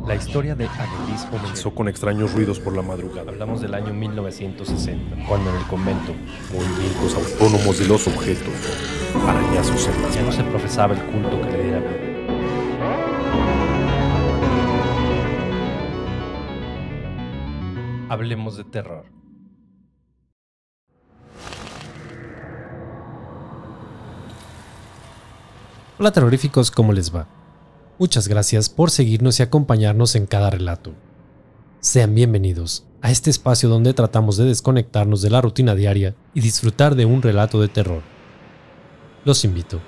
La historia de Anneliese Comenzó con extraños ruidos por la madrugada. Hablamos del año 1960, cuando en el convento Movimientos autónomos de los objetos. Arañazos en las ya no manos. se profesaba el culto que le diera vida. Hablemos de terror. Hola terroríficos, ¿cómo les va? Muchas gracias por seguirnos y acompañarnos en cada relato. Sean bienvenidos a este espacio donde tratamos de desconectarnos de la rutina diaria y disfrutar de un relato de terror. Los invito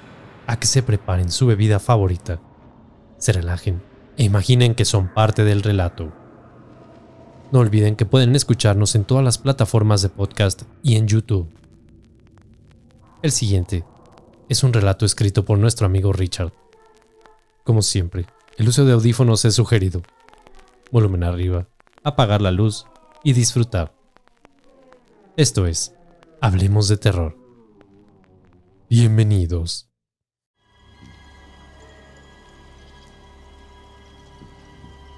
a que se preparen su bebida favorita, se relajen e imaginen que son parte del relato. No olviden que pueden escucharnos en todas las plataformas de podcast y en YouTube. El siguiente es un relato escrito por nuestro amigo Richard. Como siempre, el uso de audífonos es sugerido. Volumen arriba, apagar la luz y disfrutar. Esto es, Hablemos de Terror. Bienvenidos.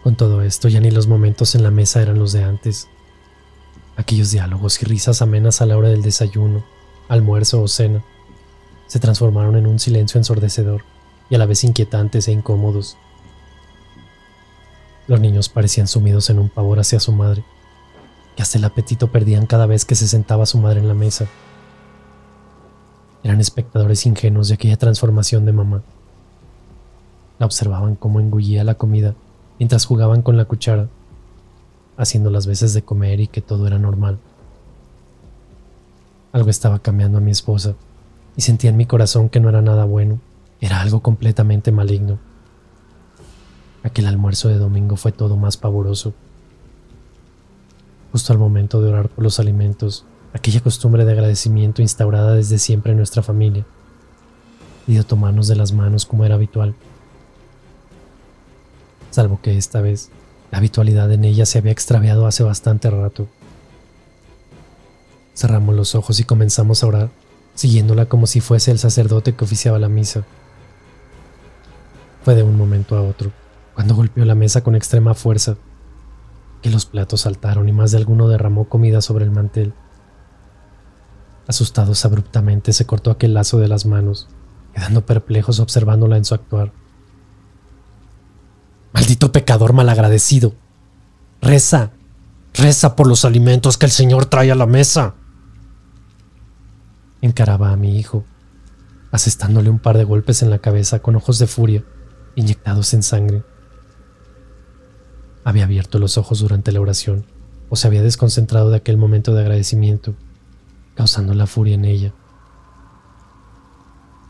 Con todo esto, ya ni los momentos en la mesa eran los de antes. Aquellos diálogos y risas amenas a la hora del desayuno, almuerzo o cena se transformaron en un silencio ensordecedor y a la vez inquietantes e incómodos. Los niños parecían sumidos en un pavor hacia su madre, que hasta el apetito perdían cada vez que se sentaba su madre en la mesa. Eran espectadores ingenuos de aquella transformación de mamá. La observaban cómo engullía la comida mientras jugaban con la cuchara, haciendo las veces de comer y que todo era normal. Algo estaba cambiando a mi esposa y sentía en mi corazón que no era nada bueno, era algo completamente maligno. Aquel almuerzo de domingo fue todo más pavoroso. Justo al momento de orar por los alimentos, aquella costumbre de agradecimiento instaurada desde siempre en nuestra familia, pidió tomarnos de las manos como era habitual. Salvo que esta vez, la habitualidad en ella se había extraviado hace bastante rato. Cerramos los ojos y comenzamos a orar, siguiéndola como si fuese el sacerdote que oficiaba la misa. Fue de un momento a otro, cuando golpeó la mesa con extrema fuerza, que los platos saltaron y más de alguno derramó comida sobre el mantel. Asustados abruptamente se cortó aquel lazo de las manos, quedando perplejos observándola en su actuar. ¡Maldito pecador malagradecido! ¡Reza! ¡Reza por los alimentos que el Señor trae a la mesa! Encaraba a mi hijo, asestándole un par de golpes en la cabeza con ojos de furia, inyectados en sangre. Había abierto los ojos durante la oración, o se había desconcentrado de aquel momento de agradecimiento, causando la furia en ella.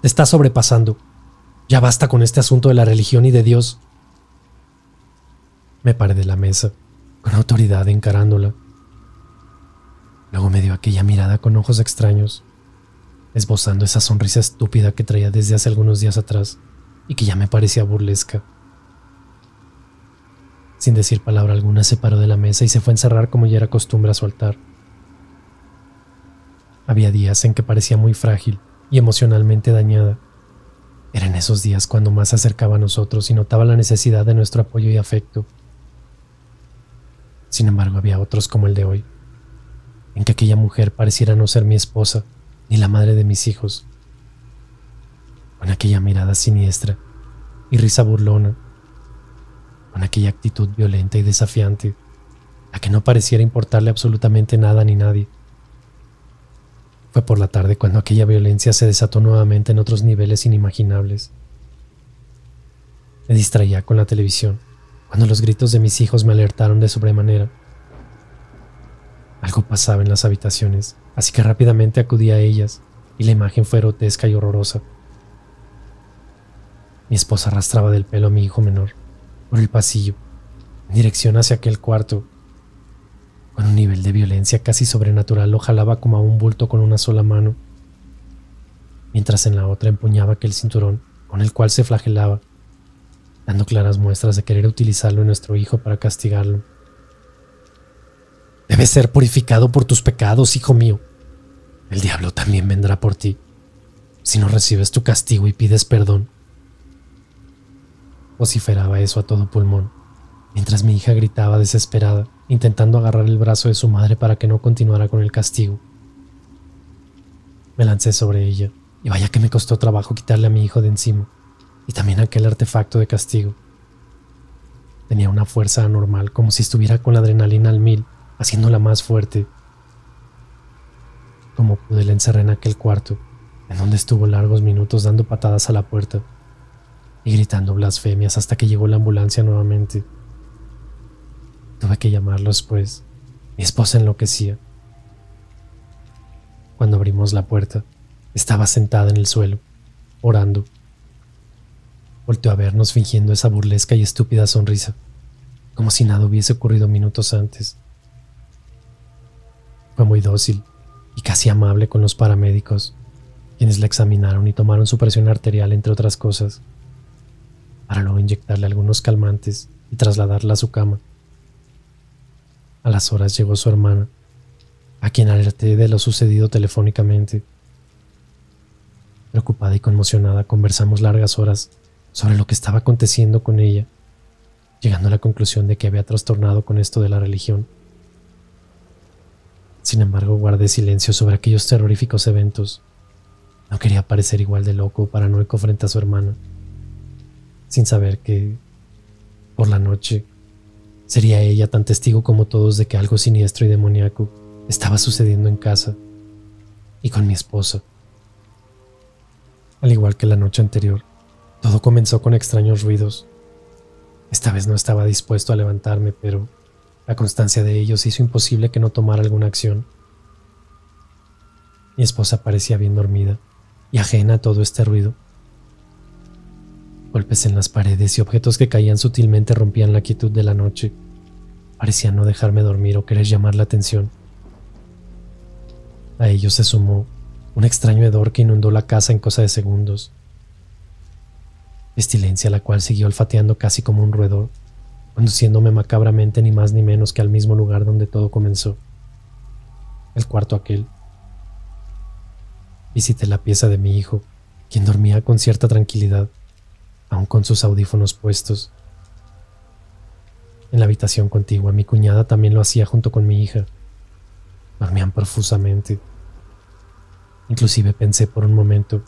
Te está sobrepasando. Ya basta con este asunto de la religión y de Dios. Me paré de la mesa, con autoridad encarándola. Luego me dio aquella mirada con ojos extraños, esbozando esa sonrisa estúpida que traía desde hace algunos días atrás y que ya me parecía burlesca. Sin decir palabra alguna se paró de la mesa y se fue a encerrar como ya era costumbre a su altar. Había días en que parecía muy frágil y emocionalmente dañada. Eran esos días cuando más se acercaba a nosotros y notaba la necesidad de nuestro apoyo y afecto. Sin embargo, había otros como el de hoy, en que aquella mujer pareciera no ser mi esposa ni la madre de mis hijos. Con aquella mirada siniestra y risa burlona, con aquella actitud violenta y desafiante, a que no pareciera importarle absolutamente nada ni nadie. Fue por la tarde cuando aquella violencia se desató nuevamente en otros niveles inimaginables. Me distraía con la televisión, cuando los gritos de mis hijos me alertaron de sobremanera. Algo pasaba en las habitaciones, así que rápidamente acudí a ellas, y la imagen fue grotesca y horrorosa. Mi esposa arrastraba del pelo a mi hijo menor, por el pasillo, en dirección hacia aquel cuarto. Con un nivel de violencia casi sobrenatural lo jalaba como a un bulto con una sola mano, mientras en la otra empuñaba aquel cinturón con el cual se flagelaba, dando claras muestras de querer utilizarlo en nuestro hijo para castigarlo. Debes ser purificado por tus pecados, hijo mío. El diablo también vendrá por ti, si no recibes tu castigo y pides perdón. Vociferaba eso a todo pulmón, mientras mi hija gritaba desesperada, intentando agarrar el brazo de su madre para que no continuara con el castigo. Me lancé sobre ella, y vaya que me costó trabajo quitarle a mi hijo de encima, y también aquel artefacto de castigo. Tenía una fuerza anormal, como si estuviera con la adrenalina al 1000, haciéndola más fuerte. Como pude, la encerré en aquel cuarto, en donde estuvo largos minutos dando patadas a la puerta y gritando blasfemias hasta que llegó la ambulancia nuevamente. Tuve que llamarlos, pues mi esposa enloquecía. Cuando abrimos la puerta, estaba sentada en el suelo, orando. Volteó a vernos fingiendo esa burlesca y estúpida sonrisa, como si nada hubiese ocurrido minutos antes. Fue muy dócil y casi amable con los paramédicos, quienes la examinaron y tomaron su presión arterial, entre otras cosas, para luego inyectarle algunos calmantes y trasladarla a su cama. A las horas llegó su hermana, a quien alerté de lo sucedido telefónicamente. Preocupada y conmocionada, conversamos largas horas sobre lo que estaba aconteciendo con ella, llegando a la conclusión de que había trastornado con esto de la religión. Sin embargo, guardé silencio sobre aquellos terroríficos eventos. No quería parecer igual de loco o paranoico frente a su hermana, sin saber que, por la noche, sería ella tan testigo como todos de que algo siniestro y demoníaco estaba sucediendo en casa y con mi esposa. Al igual que la noche anterior, todo comenzó con extraños ruidos. Esta vez no estaba dispuesto a levantarme, pero la constancia de ellos hizo imposible que no tomara alguna acción. Mi esposa parecía bien dormida y ajena a todo este ruido. Golpes en las paredes y objetos que caían sutilmente rompían la quietud de la noche. Parecían no dejarme dormir o querer llamar la atención. A ello se sumó un extraño hedor que inundó la casa en cosa de segundos. Pestilencia la cual siguió olfateando casi como un roedor, conduciéndome macabramente ni más ni menos que al mismo lugar donde todo comenzó, el cuarto aquel. Visité la pieza de mi hijo, quien dormía con cierta tranquilidad, aun con sus audífonos puestos. En la habitación contigua, mi cuñada también lo hacía junto con mi hija. Dormían profusamente. Inclusive pensé por un momento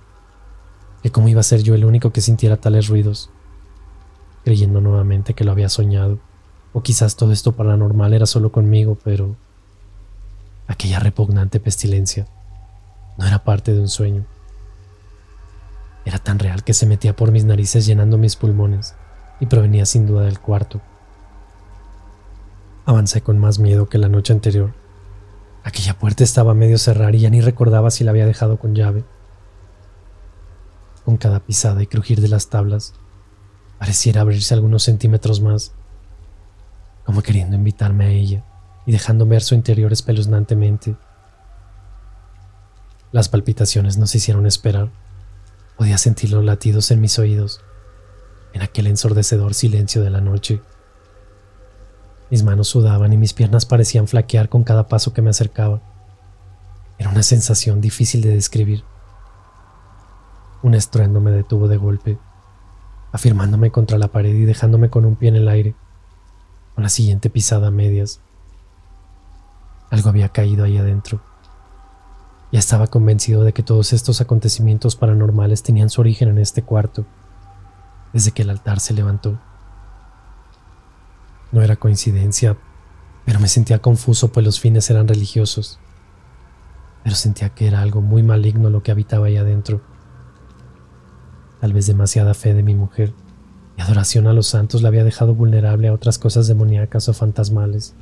que cómo iba a ser yo el único que sintiera tales ruidos, creyendo nuevamente que lo había soñado, o quizás todo esto paranormal era solo conmigo, pero aquella repugnante pestilencia no era parte de un sueño. Era tan real que se metía por mis narices llenando mis pulmones y provenía sin duda del cuarto. Avancé con más miedo que la noche anterior. Aquella puerta estaba a medio cerrar y ya ni recordaba si la había dejado con llave. Con cada pisada y crujir de las tablas, pareciera abrirse algunos centímetros más, como queriendo invitarme a ella y dejando ver su interior espeluznantemente. Las palpitaciones no se hicieron esperar. Podía sentir los latidos en mis oídos, en aquel ensordecedor silencio de la noche. Mis manos sudaban y mis piernas parecían flaquear con cada paso que me acercaba. Era una sensación difícil de describir. Un estruendo me detuvo de golpe, afirmándome contra la pared y dejándome con un pie en el aire, con la siguiente pisada a medias. Algo había caído ahí adentro. Ya estaba convencido de que todos estos acontecimientos paranormales tenían su origen en este cuarto, desde que el altar se levantó. No era coincidencia, pero me sentía confuso, pues los fines eran religiosos. Pero sentía que era algo muy maligno lo que habitaba ahí adentro. Tal vez demasiada fe de mi mujer y adoración a los santos la había dejado vulnerable a otras cosas demoníacas o fantasmales.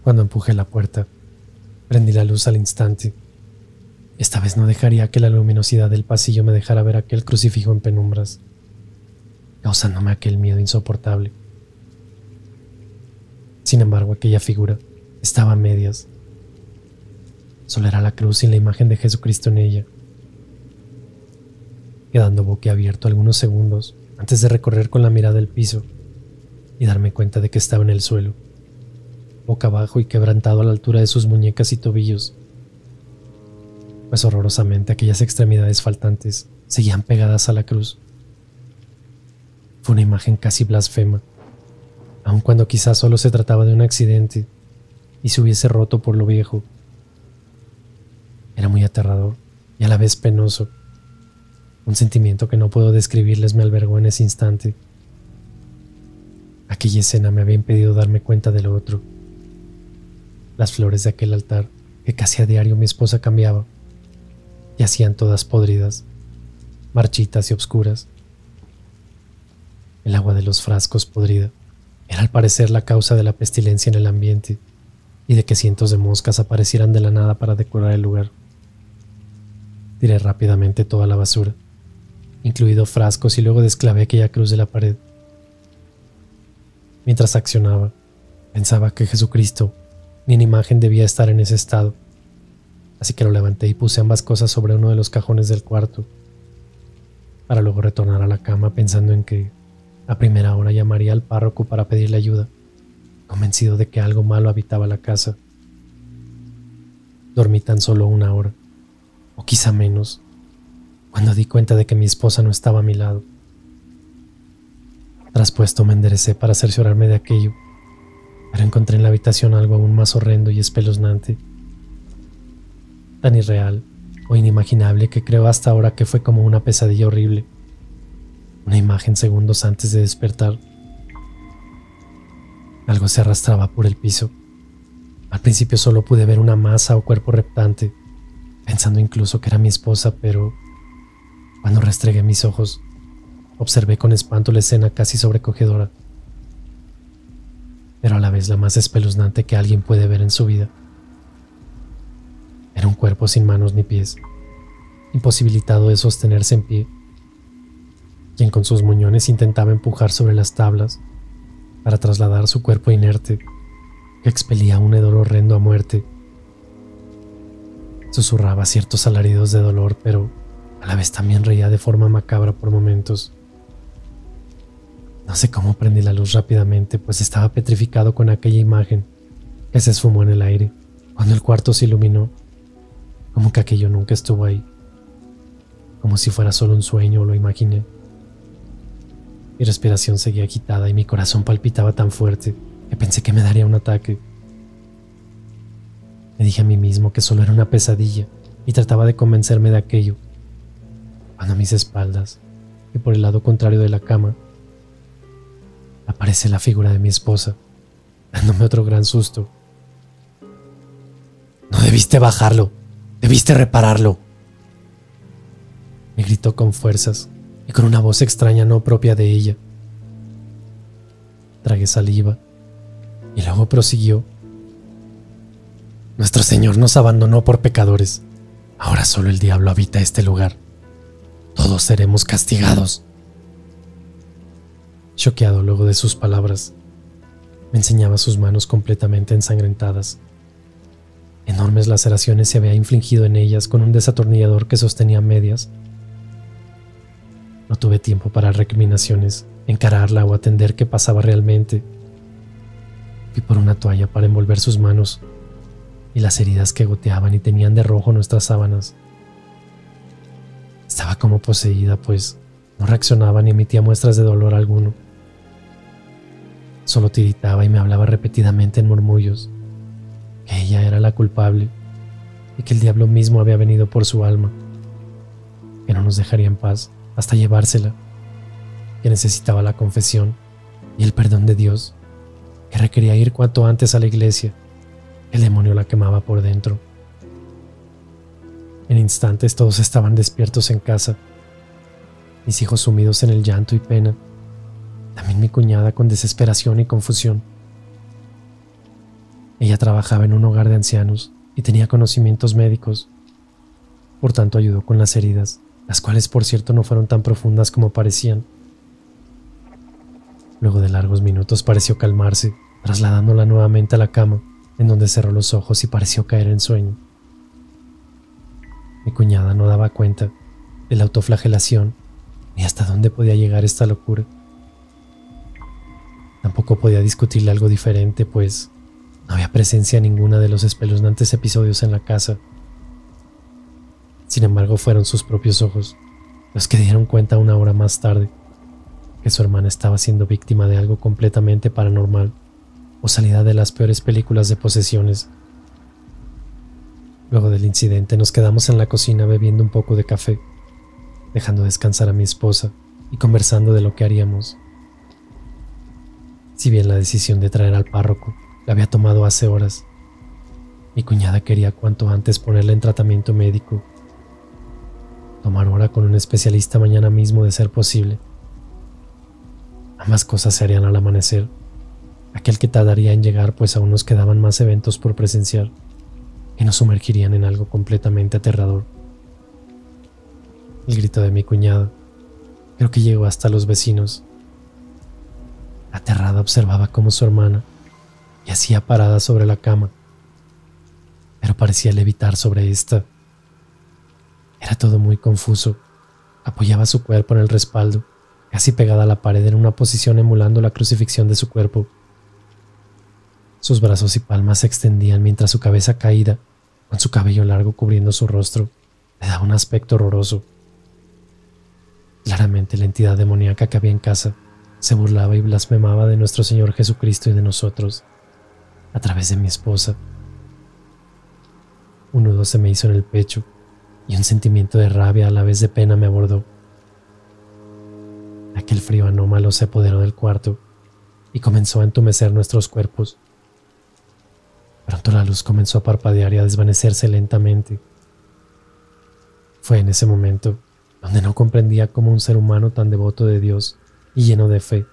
Cuando empujé la puerta, prendí la luz al instante. Esta vez no dejaría que la luminosidad del pasillo me dejara ver aquel crucifijo en penumbras, causándome aquel miedo insoportable. Sin embargo, aquella figura estaba a medias. Solo era la cruz sin la imagen de Jesucristo en ella. Quedando boquiabierto algunos segundos antes de recorrer con la mirada el piso y darme cuenta de que estaba en el suelo, boca abajo y quebrantado a la altura de sus muñecas y tobillos, pues horrorosamente aquellas extremidades faltantes seguían pegadas a la cruz. Fue una imagen casi blasfema aun cuando quizás solo se trataba de un accidente y se hubiese roto por lo viejo. Era muy aterrador y a la vez penoso. Un sentimiento que no puedo describirles me albergó en ese instante. Aquella escena me había impedido darme cuenta de lo otro. Las flores de aquel altar que casi a diario mi esposa cambiaba yacían todas podridas, marchitas y obscuras. El agua de los frascos podrida era al parecer la causa de la pestilencia en el ambiente y de que cientos de moscas aparecieran de la nada para decorar el lugar. Tiré rápidamente toda la basura, incluido frascos, y luego desclavé aquella cruz de la pared. Mientras accionaba, pensaba que Jesucristo ni en imagen debía estar en ese estado, así que lo levanté y puse ambas cosas sobre uno de los cajones del cuarto, para luego retornar a la cama pensando en que a primera hora llamaría al párroco para pedirle ayuda, convencido de que algo malo habitaba la casa. Dormí tan solo 1 hora, o quizá menos, cuando di cuenta de que mi esposa no estaba a mi lado. Traspuesto me enderecé para cerciorarme de aquello, pero encontré en la habitación algo aún más horrendo y espeluznante, tan irreal o inimaginable que creo hasta ahora que fue como una pesadilla horrible, una imagen segundos antes de despertar. Algo se arrastraba por el piso. Al principio solo pude ver una masa o cuerpo reptante, pensando incluso que era mi esposa, pero cuando restregué mis ojos, observé con espanto la escena casi sobrecogedora, pero a la vez la más espeluznante que alguien puede ver en su vida. Era un cuerpo sin manos ni pies, imposibilitado de sostenerse en pie, quien con sus muñones intentaba empujar sobre las tablas para trasladar su cuerpo inerte, que expelía un hedor horrendo a muerte. Susurraba ciertos alaridos de dolor, pero a la vez también reía de forma macabra por momentos. No sé cómo prendí la luz rápidamente, pues estaba petrificado con aquella imagen que se esfumó en el aire cuando el cuarto se iluminó, como que aquello nunca estuvo ahí, como si fuera solo un sueño o lo imaginé. Mi respiración seguía agitada y mi corazón palpitaba tan fuerte que pensé que me daría un ataque. Me dije a mí mismo que solo era una pesadilla y trataba de convencerme de aquello, cuando a mis espaldas y por el lado contrario de la cama aparece la figura de mi esposa, dándome otro gran susto. «No debiste bajarlo, debiste repararlo», me gritó con fuerzas y con una voz extraña no propia de ella. Tragué saliva y luego prosiguió: «Nuestro Señor nos abandonó por pecadores. Ahora solo el diablo habita este lugar. Todos seremos castigados». Choqueado luego de sus palabras, me enseñaba sus manos completamente ensangrentadas. Enormes laceraciones se había infligido en ellas con un desatornillador que sostenía a medias. No tuve tiempo para recriminaciones, encararla o atender qué pasaba realmente. Fui por una toalla para envolver sus manos y las heridas que goteaban y tenían de rojo nuestras sábanas. Estaba como poseída, pues no reaccionaba ni emitía muestras de dolor alguno. Solo tiritaba y me hablaba repetidamente en murmullos, que ella era la culpable y que el diablo mismo había venido por su alma, que no nos dejaría en paz hasta llevársela, que necesitaba la confesión y el perdón de Dios, que requería ir cuanto antes a la iglesia. El demonio la quemaba por dentro. En instantes todos estaban despiertos en casa, mis hijos sumidos en el llanto y pena, también mi cuñada con desesperación y confusión. – Ella trabajaba en un hogar de ancianos y tenía conocimientos médicos, por tanto ayudó con las heridas, las cuales por cierto no fueron tan profundas como parecían. Luego de largos minutos pareció calmarse, trasladándola nuevamente a la cama, en donde cerró los ojos y pareció caer en sueño. Mi cuñada no daba cuenta de la autoflagelación ni hasta dónde podía llegar esta locura. Tampoco podía discutirle algo diferente, pues no había presencia ninguna de los espeluznantes episodios en la casa. Sin embargo, fueron sus propios ojos los que dieron cuenta 1 hora más tarde, que su hermana estaba siendo víctima de algo completamente paranormal o salida de las peores películas de posesiones. Luego del incidente nos quedamos en la cocina bebiendo un poco de café, dejando descansar a mi esposa y conversando de lo que haríamos. Si bien la decisión de traer al párroco la había tomado hace horas, mi cuñada quería cuanto antes ponerla en tratamiento médico, tomar hora con un especialista mañana mismo de ser posible. Ambas cosas se harían al amanecer, aquel que tardaría en llegar pues aún nos quedaban más eventos por presenciar y nos sumergirían en algo completamente aterrador. El grito de mi cuñada creo que llegó hasta los vecinos. Aterrada observaba cómo su hermana yacía parada sobre la cama, pero parecía levitar sobre esta. Era todo muy confuso. Apoyaba su cuerpo en el respaldo, casi pegada a la pared en una posición emulando la crucifixión de su cuerpo. Sus brazos y palmas se extendían mientras su cabeza caída, con su cabello largo cubriendo su rostro, le daba un aspecto horroroso. Claramente la entidad demoníaca que había en casa se burlaba y blasfemaba de nuestro Señor Jesucristo y de nosotros, a través de mi esposa. Un nudo se me hizo en el pecho y un sentimiento de rabia a la vez de pena me abordó. Aquel frío anómalo se apoderó del cuarto y comenzó a entumecer nuestros cuerpos. Pronto la luz comenzó a parpadear y a desvanecerse lentamente. Fue en ese momento donde no comprendía cómo un ser humano tan devoto de Dios y lleno de fe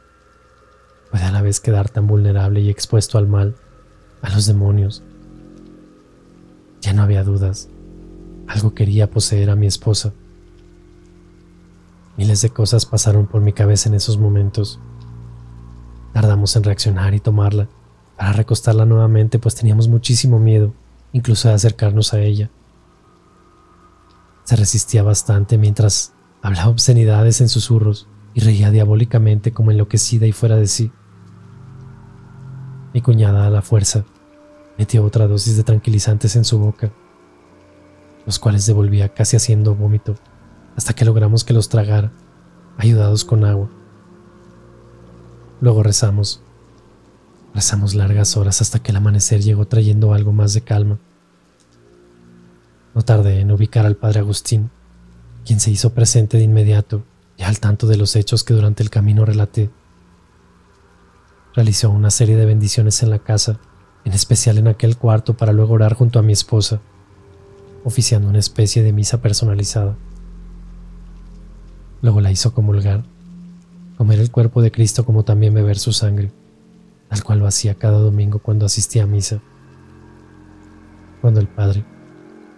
puede a la vez quedar tan vulnerable y expuesto al mal, a los demonios. Ya no había dudas. Algo quería poseer a mi esposa. Miles de cosas pasaron por mi cabeza en esos momentos. Tardamos en reaccionar y tomarla para recostarla nuevamente, pues teníamos muchísimo miedo, incluso de acercarnos a ella. Se resistía bastante mientras hablaba obscenidades en susurros y reía diabólicamente como enloquecida y fuera de sí. Mi cuñada, a la fuerza, metió otra dosis de tranquilizantes en su boca, los cuales devolvía casi haciendo vómito, hasta que logramos que los tragara, ayudados con agua. Luego rezamos largas horas hasta que el amanecer llegó trayendo algo más de calma. No tardé en ubicar al padre Agustín, quien se hizo presente de inmediato, ya al tanto de los hechos que durante el camino relaté. Realizó una serie de bendiciones en la casa, en especial en aquel cuarto, para luego orar junto a mi esposa, oficiando una especie de misa personalizada. Luego la hizo comulgar, comer el cuerpo de Cristo como también beber su sangre, tal cual lo hacía cada domingo cuando asistía a misa. Cuando el padre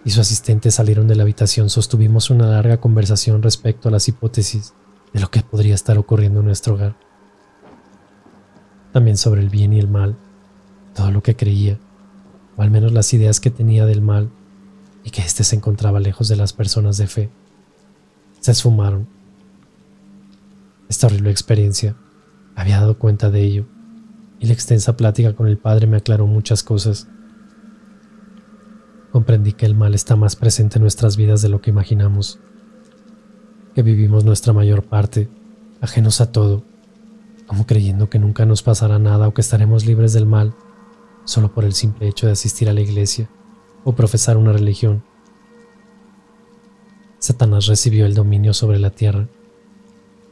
y su asistente salieron de la habitación, sostuvimos una larga conversación respecto a las hipótesis de lo que podría estar ocurriendo en nuestro hogar. También sobre el bien y el mal, todo lo que creía, o al menos las ideas que tenía del mal, y que éste se encontraba lejos de las personas de fe, se esfumaron. Esta horrible experiencia había dado cuenta de ello, y la extensa plática con el padre me aclaró muchas cosas. Comprendí que el mal está más presente en nuestras vidas de lo que imaginamos, que vivimos nuestra mayor parte ajenos a todo, como creyendo que nunca nos pasará nada o que estaremos libres del mal solo por el simple hecho de asistir a la iglesia o profesar una religión. Satanás recibió el dominio sobre la tierra,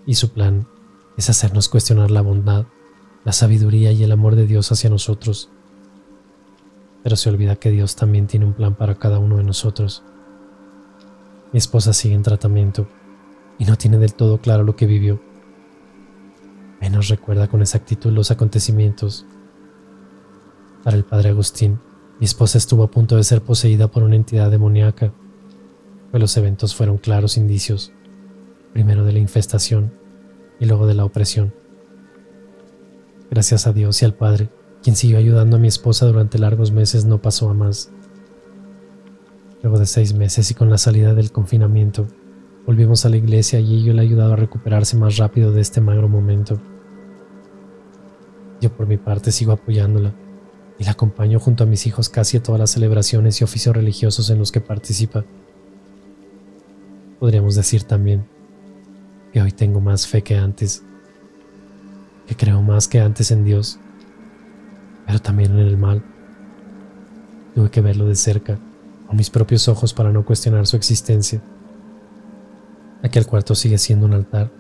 y su plan es hacernos cuestionar la bondad, la sabiduría y el amor de Dios hacia nosotros. Pero se olvida que Dios también tiene un plan para cada uno de nosotros. Mi esposa sigue en tratamiento y no tiene del todo claro lo que vivió. Menos recuerda con exactitud los acontecimientos. Para el padre Agustín, mi esposa estuvo a punto de ser poseída por una entidad demoníaca, pues los eventos fueron claros indicios, primero de la infestación y luego de la opresión. Gracias a Dios y al Padre, quien siguió ayudando a mi esposa durante largos meses, no pasó a más. Luego de 6 meses y con la salida del confinamiento, volvimos a la iglesia y ello le ha ayudado a recuperarse más rápido de este magro momento. Yo por mi parte sigo apoyándola y la acompaño junto a mis hijos casi a todas las celebraciones y oficios religiosos en los que participa. Podríamos decir también que hoy tengo más fe que antes, que creo más que antes en Dios, pero también en el mal. Tuve que verlo de cerca, con mis propios ojos, para no cuestionar su existencia. Aquel cuarto sigue siendo un altar,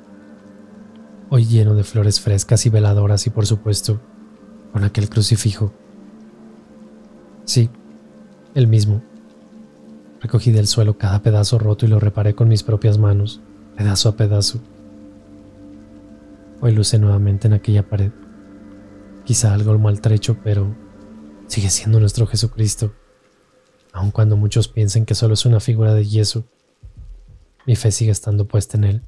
hoy lleno de flores frescas y veladoras y, por supuesto, con aquel crucifijo. Sí, el mismo. Recogí del suelo cada pedazo roto y lo reparé con mis propias manos, pedazo a pedazo. Hoy luce nuevamente en aquella pared, quizá algo maltrecho, pero sigue siendo nuestro Jesucristo. Aun cuando muchos piensen que solo es una figura de yeso, mi fe sigue estando puesta en él.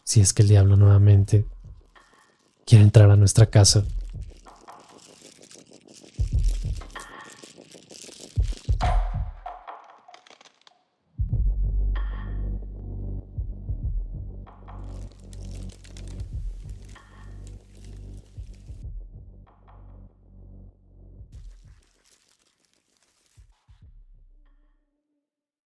Si es que el diablo nuevamente quiere entrar a nuestra casa.